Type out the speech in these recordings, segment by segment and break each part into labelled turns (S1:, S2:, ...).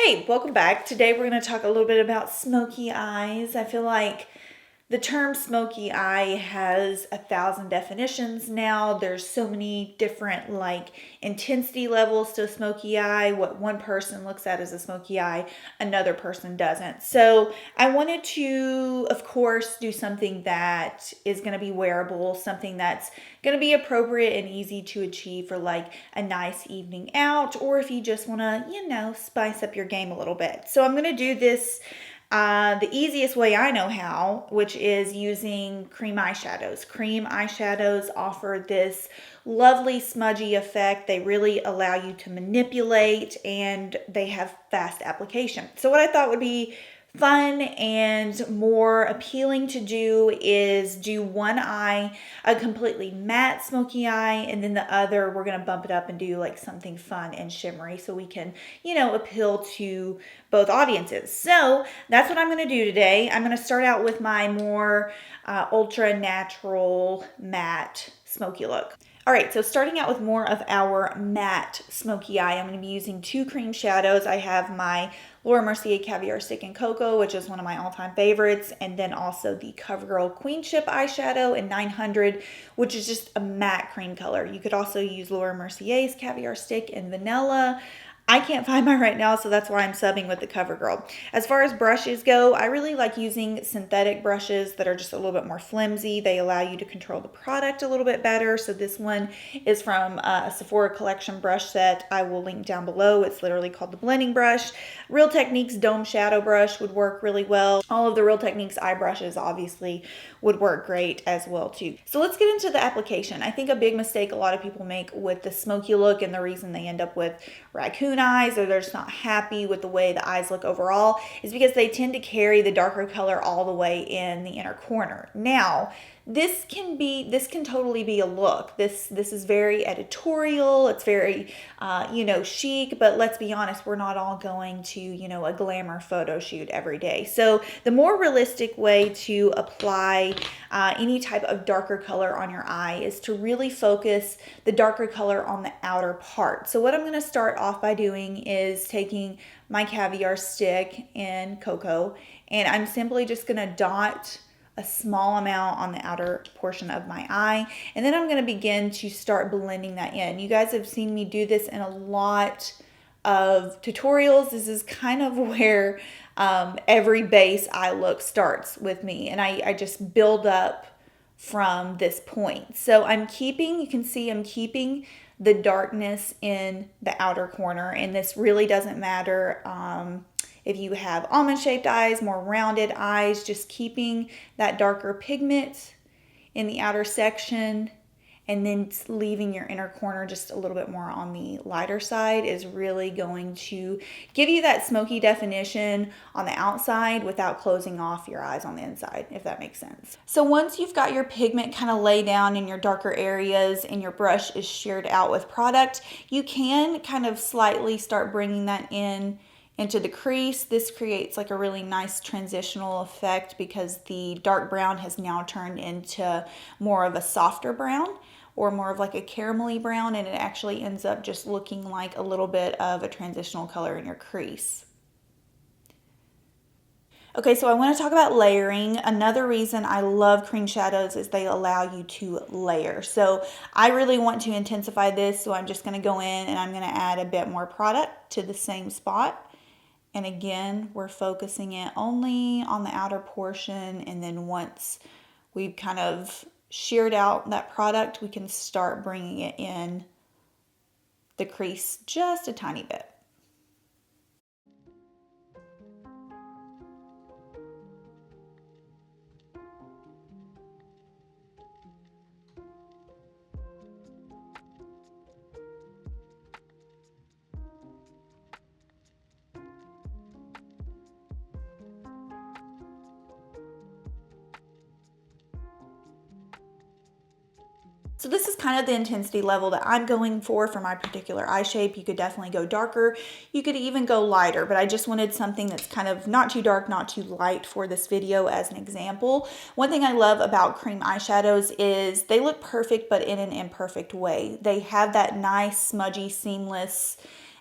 S1: Hey, welcome back. Today we're going to talk a little bit about smoky eyes. I feel like the term smoky eye has 1,000 definitions now. There's so many different intensity levels to a smoky eye. What one person looks at as a smoky eye, another person doesn't. So I wanted to, of course, do something that is going to be wearable, something that's going to be appropriate and easy to achieve for a nice evening out, or if you just want to, spice up your game a little bit. So I'm going to do this the easiest way I know how, which is using cream eyeshadows. Cream eyeshadows offer this lovely smudgy effect. They really allow you to manipulate and they have fast application. So what I thought would be fun and more appealing to do is do one eye a completely matte smoky eye, and then the other we're going to bump it up and do something fun and shimmery so we can appeal to both audiences. So that's what I'm going to do today. I'm going to start out with my more ultra natural matte smoky look. All right, so starting out with more of our matte smoky eye, I'm going to be using two cream shadows. I have my Mercier Caviar Stick and Cocoa, which is one of my all-time favorites, and then also the Covergirl Queenship eyeshadow in 900, which is just a matte cream color. You could also use Mercier's Caviar Stick in vanilla. I can't find mine right now, so that's why I'm subbing with the Covergirl. As far as brushes go, I really like using synthetic brushes that are just a little bit more flimsy. They allow you to control the product a little bit better. So this one is from a Sephora collection brush set. I will link down below. It's literally called the blending brush. Real Techniques Dome Shadow Brush would work really well. All of the Real Techniques eye brushes obviously would work great as well too. So let's get into the application. I think a big mistake a lot of people make with the smoky look, and the reason they end up with raccoon eyes or they're just not happy with the way the eyes look overall, is because they tend to carry the darker color all the way in the inner corner. Now, this can totally be a look. This is very editorial. It's very, chic, but let's be honest, we're not all going to, a glamour photo shoot every day. So the more realistic way to apply any type of darker color on your eye is to really focus the darker color on the outer part. So what I'm going to start off by doing is taking my Caviar Stick in Cocoa, and I'm simply just going to dot a small amount on the outer portion of my eye, and then I'm going to begin to start blending that in. You guys have seen me do this in a lot of tutorials. This is kind of where every base eye look starts with me, and I just build up from this point. So you can see I'm keeping the darkness in the outer corner, and this really doesn't matter if you have almond-shaped eyes, more rounded eyes, just keeping that darker pigment in the outer section and then leaving your inner corner just a little bit more on the lighter side is really going to give you that smoky definition on the outside without closing off your eyes on the inside, if that makes sense. So once you've got your pigment kind of laid down in your darker areas and your brush is sheared out with product, you can kind of slightly start bringing that into the crease. This creates a really nice transitional effect because the dark brown has now turned into more of a softer brown, or more of a caramelly brown, and it actually ends up just looking like a little bit of a transitional color in your crease. Okay, so I want to talk about layering. Another reason I love cream shadows is they allow you to layer. So I really want to intensify this, so I'm just going to go in and I'm going to add a bit more product to the same spot. And again, we're focusing it only on the outer portion, and then once we've kind of sheared out that product, we can start bringing it in the crease just a tiny bit. So this is kind of the intensity level that I'm going for my particular eye shape. You could definitely go darker. You could even go lighter, but I just wanted something that's kind of not too dark, not too light for this video as an example. One thing I love about cream eyeshadows is they look perfect, but in an imperfect way. They have that nice, smudgy, seamless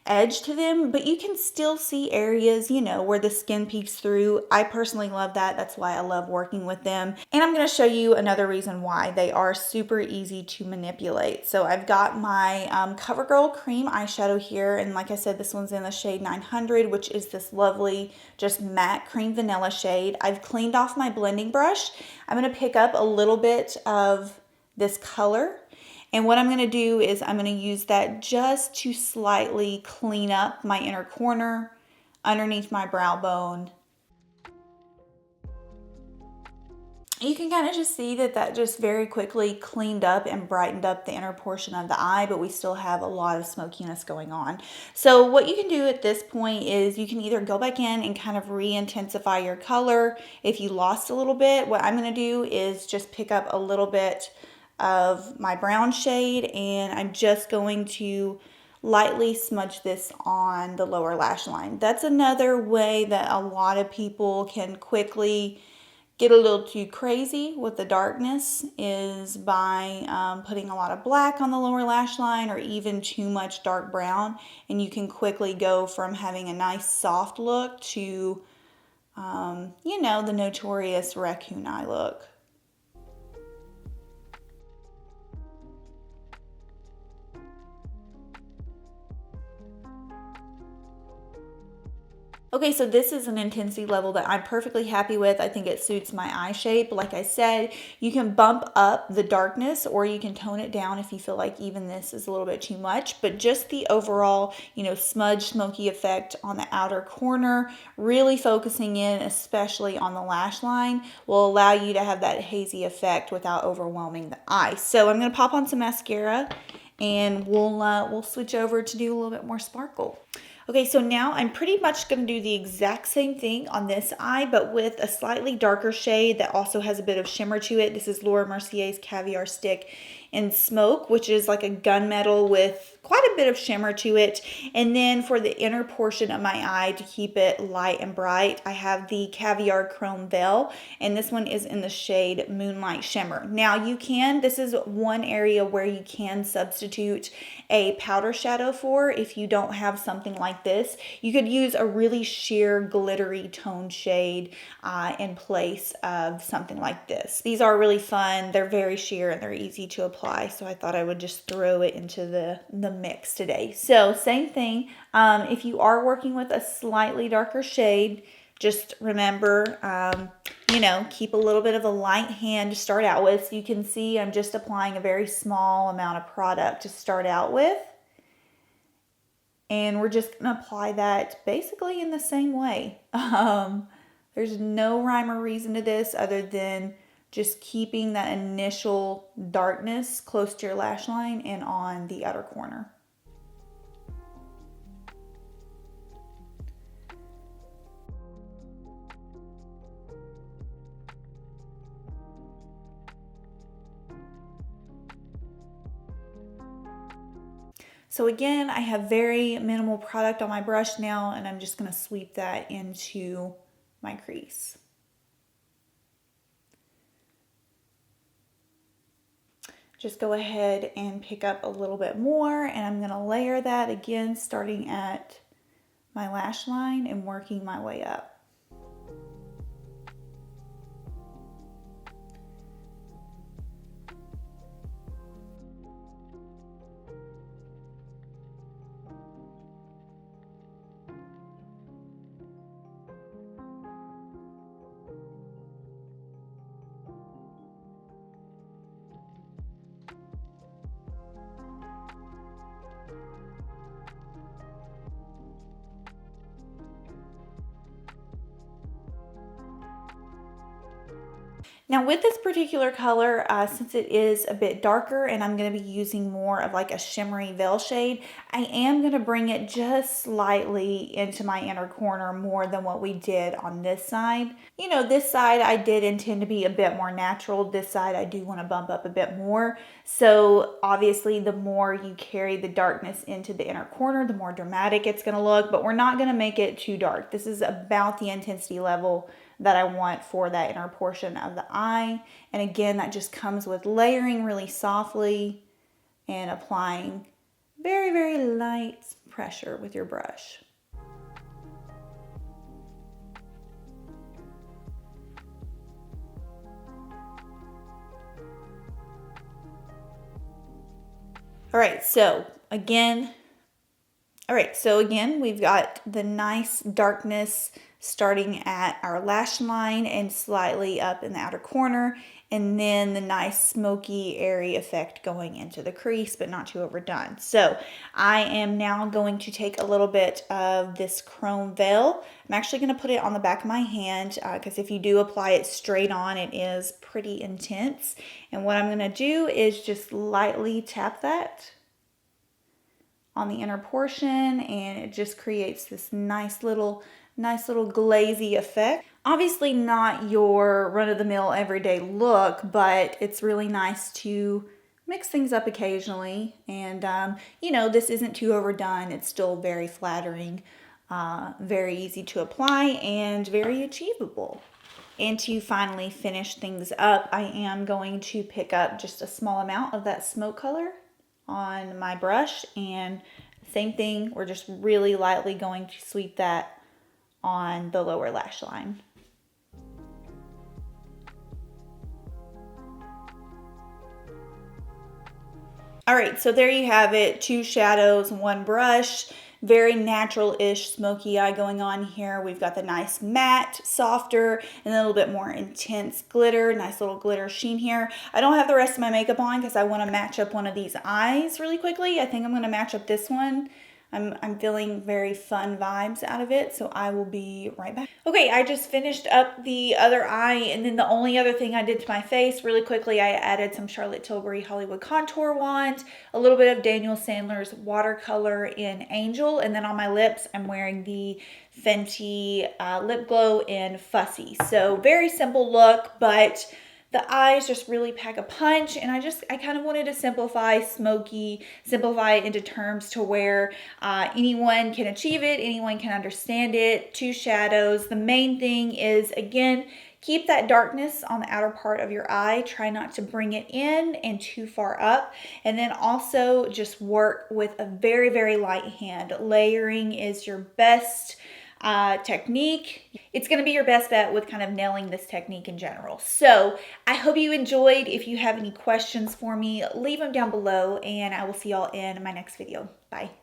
S1: edge to them, but you can still see areas, you know, where the skin peeks through. I personally love that. That's why I love working with them. And I'm going to show you another reason why they are super easy to manipulate. So I've got my Covergirl cream eyeshadow here, and like I said, this one's in the shade 900, which is this lovely just matte cream vanilla shade. I've cleaned off my blending brush. I'm going to pick up a little bit of this color, and what I'm going to do is I'm going to use that just to slightly clean up my inner corner underneath my brow bone. You can kind of just see that that just very quickly cleaned up and brightened up the inner portion of the eye, but we still have a lot of smokiness going on. So what you can do at this point is you can either go back in and kind of re-intensify your color. If you lost a little bit, what I'm going to do is just pick up a little bit of my brown shade, and I'm just going to lightly smudge this on the lower lash line. That's another way that a lot of people can quickly get a little too crazy with the darkness, is by putting a lot of black on the lower lash line or even too much dark brown, and you can quickly go from having a nice soft look to you know, the notorious raccoon eye look. Okay, so this is an intensity level that I'm perfectly happy with. I think it suits my eye shape. Like I said, you can bump up the darkness or you can tone it down if you feel like even this is a little bit too much. But just the overall, you know, smudge smoky effect on the outer corner, really focusing in especially on the lash line, will allow you to have that hazy effect without overwhelming the eye. So I'm going to pop on some mascara, and we'll switch over to do a little bit more sparkle. Okay, so now I'm pretty much going to do the exact same thing on this eye, but with a slightly darker shade that also has a bit of shimmer to it. This is Mercier's Caviar Stick in Smoke, which is like a gunmetal with quite a bit of shimmer to it. And then for the inner portion of my eye, to keep it light and bright, I have the Caviar Chrome Veil, and this one is in the shade Moonlight Shimmer. Now you can, this is one area where you can substitute a powder shadow for if you don't have something like this. You could use a really sheer glittery toned shade in place of something like this. These are really fun. They're very sheer and they're easy to apply, so I thought I would just throw it into the mix today. So same thing, if you are working with a slightly darker shade, just remember, you know, keep a little bit of a light hand to start out with. So you can see I'm just applying a very small amount of product to start out with. And we're just going to apply that basically in the same way. There's no rhyme or reason to this other than just keeping that initial darkness close to your lash line and on the outer corner. So again, I have very minimal product on my brush now, and I'm just going to sweep that into my crease. Just go ahead and pick up a little bit more, and I'm going to layer that again, starting at my lash line and working my way up. Now with this particular color, since it is a bit darker and I'm going to be using more of like a shimmery veil shade, I am going to bring it just slightly into my inner corner more than what we did on this side. You know, this side I did intend to be a bit more natural. This side I do want to bump up a bit more. So obviously the more you carry the darkness into the inner corner, the more dramatic it's going to look, but we're not going to make it too dark. This is about the intensity level that I want for that inner portion of the eye. And again, that just comes with layering really softly and applying very, very light pressure with your brush. All right, so again, we've got the nice darkness starting at our lash line and slightly up in the outer corner, and then the nice smoky, airy effect going into the crease, but not too overdone. So I am now going to take a little bit of this chrome veil. I'm actually going to put it on the back of my hand because if you do apply it straight on, it is pretty intense. And what I'm going to do is just lightly tap that on the inner portion, and it just creates this nice little glazy effect. Obviously not your run-of-the-mill everyday look, but it's really nice to mix things up occasionally. And you know, this isn't too overdone. It's still very flattering, very easy to apply, and very achievable. And to finally finish things up, I am going to pick up just a small amount of that smoke color on my brush, and same thing, we're just really lightly going to sweep that on the lower lash line. All right, so there you have it, 2 shadows, 1 brush. Very natural-ish smoky eye going on here. We've got the nice matte, softer, and a little bit more intense glitter. Nice little glitter sheen here. I don't have the rest of my makeup on because I want to match up one of these eyes really quickly. I think I'm going to match up this one. I'm feeling very fun vibes out of it, so I will be right back. Okay, I just finished up the other eye, and then the only other thing I did to my face really quickly, I added some Charlotte Tilbury Hollywood Contour Wand, a little bit of Daniel Sandler's watercolor in Angel, and then on my lips, I'm wearing the Fenty Lip Glow in Fussy. So very simple look, but the eyes just really pack a punch, and I kind of wanted to simplify Smoky, simplify it into terms to where anyone can achieve it, anyone can understand it. 2 shadows. The main thing is, again, keep that darkness on the outer part of your eye. Try not to bring it in and too far up. And then also just work with a very, very light hand. Layering is your best technique. It's going to be your best bet with kind of nailing this technique in general. So I hope you enjoyed. If you have any questions for me, leave them down below, and I will see y'all in my next video. Bye.